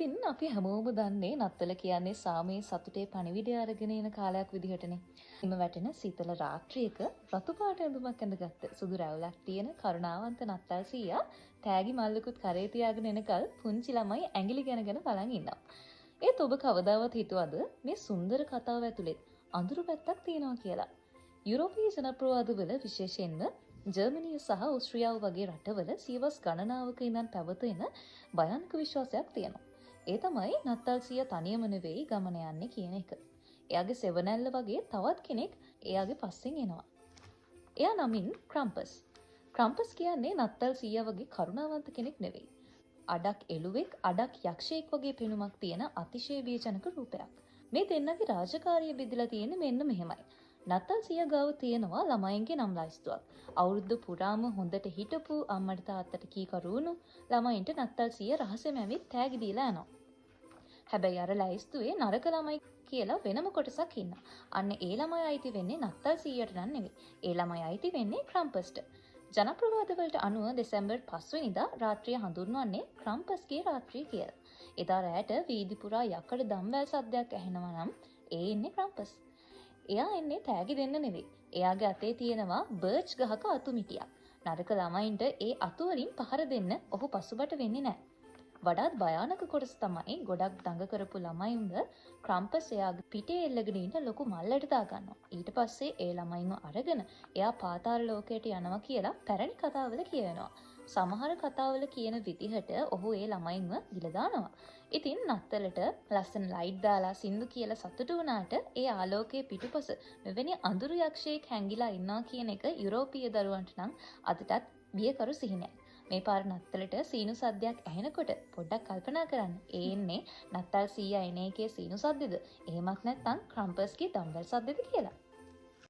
ඉතින් අපි හැමෝම දන්නේ නත්තල කියන්නේ සාමයේ සතුටේ පණිවිඩය අරගෙන එන කාලයක් විදිහටනේ. හිම වැටෙන සීතල රාත්‍රියක රතු පාට ඇඳුමක් ඇඳගත්ත සුදු රැවුලක් තියෙන කරුණාවන්ත නත්තල් සීයා තෑගි මල්ලකුත් කරේ තියාගෙන එනකල් පුංචි ළමයි ඇඟිලි ගැනගෙන බලන් ඉන්නවා. ඒත් ඔබ කවදාවත් හිතුවද මේ සුන්දර කතාව ඇතුලේ අඳුරු පැත්තක් තියෙනවා කියලා? යුරෝපීය ජනප්‍රවාදවල විශේෂයෙන්ම ජර්මනිය සහ ඕස්ට්‍රියාව වගේ රටවල සියවස් ගණනාවක ඉඳන් පැවතෙන භයානක විශ්වාසයක් තියෙනවා. ඒ තමයි නත්තල් සීයා තනියම නෙවෙයි ගමන යන්නේ කියන එක. එයාගේ සෙවණැල්ල වගේ තවත් කෙනෙක් එයාගේ පස්සෙන් එනවා. එයා නමින් ක්‍රම්පස්. ක්‍රම්පස් කියන්නේ නත්තල් සීයා වගේ කරුණාවන්ත කෙනෙක් නෙවෙයි. අඩක් එළුවෙක් අඩක් යක්ෂයෙක් වගේ පෙනුමක් තියෙන අතිශය බියජනක රූපයක්. මේ දෙන්නගේ රාජකාරිය බෙදලා තියෙන්නේ මෙන්න මෙහෙමයි. නත්තල් සීයා ගාව තියෙනවා ළමයින්ගේ නම් ලයිස්තුවක්. අවුරුද්ද පුරාම හොඳට හිටපු අම්මට තාත්තට කීකරුණු ළමයින්ට නත්තල් සීයා රහසෙම ඇවිත් තෑගි දීලා යනවා. හැබැයි අර ලයිස්තුවේ නරක ළමයි කියලා වෙනම කොටසක් ඉන්නවා. අන්න ඒ ළමයි අයිති වෙන්නේ නත්තල් සීයාට නන් නෙවෙයි. ඒ ළමයි අයිති වෙන්නේ ක්‍රම්පස්ට. ජනප්‍රවාදවලට අනුව දෙසැම්බර් 5 වෙනිදා රාත්‍රිය හඳුන්වන්නේ ක්‍රම්පස්ගේ රාත්‍රිය කියලා. එදා රැට වීදි පුරා යකඩ දම්වැල් සද්දයක් ඇහෙනවා නම් ඒ ඉන්නේ ක්‍රම්පස්. එයා එන්නේ තෑගි දෙන්න නෙවෙයි. එයාගේ අතේ තියෙනවා බර්ච් ගහක අතු මිටියක්. නරක ළමයින්ට ඒ අතු වලින් පහර දෙන්න ඔහු පසුබට වෙන්නේ නැහැ. වඩාත් භයානක කොටස තමයි ගොඩක් දඟ කරපු ළමයින්ව ක්‍රම්පස් එයාගේ පිටේ එල්ලගෙන ඉන්න ලොකු මල්ලට දාගන්නවා. ඊට පස්සේ ඒ ළමයින්ව අරගෙන එයා පාතාල ලෝකයට යනවා කියලා පැරණි කතාවල කියවෙනවා. සමහර කතාවල කියන විදිහට ඔහු ඒ ළමයින්ව ගිල දානවා. ඉතින් නත්තලට ලස්සන ලයිට් දාලා සින්දු කියලා සතුටු වුණාට ඒ ආලෝකයේ පිටුපස මෙවැනි අඳුරු යක්ෂයෙක් හැංගිලා ඉන්නවා කියන එක යුරෝපීය දරුවන්ට නම් අදටත් බියකරු සිහිනයක්. මේ පාර නත්තලට සීනු සද්දයක් ඇහෙනකොට පොඩ්ඩක් කල්පනා කරන්න. ඒ එන්නේ නත්තල් සීයා එන එකේ සීනු සද්දෙද? එහෙමත් නැත්නම් ක්‍රම්පස්ගේ දම්වැල් සද්දෙද කියලා.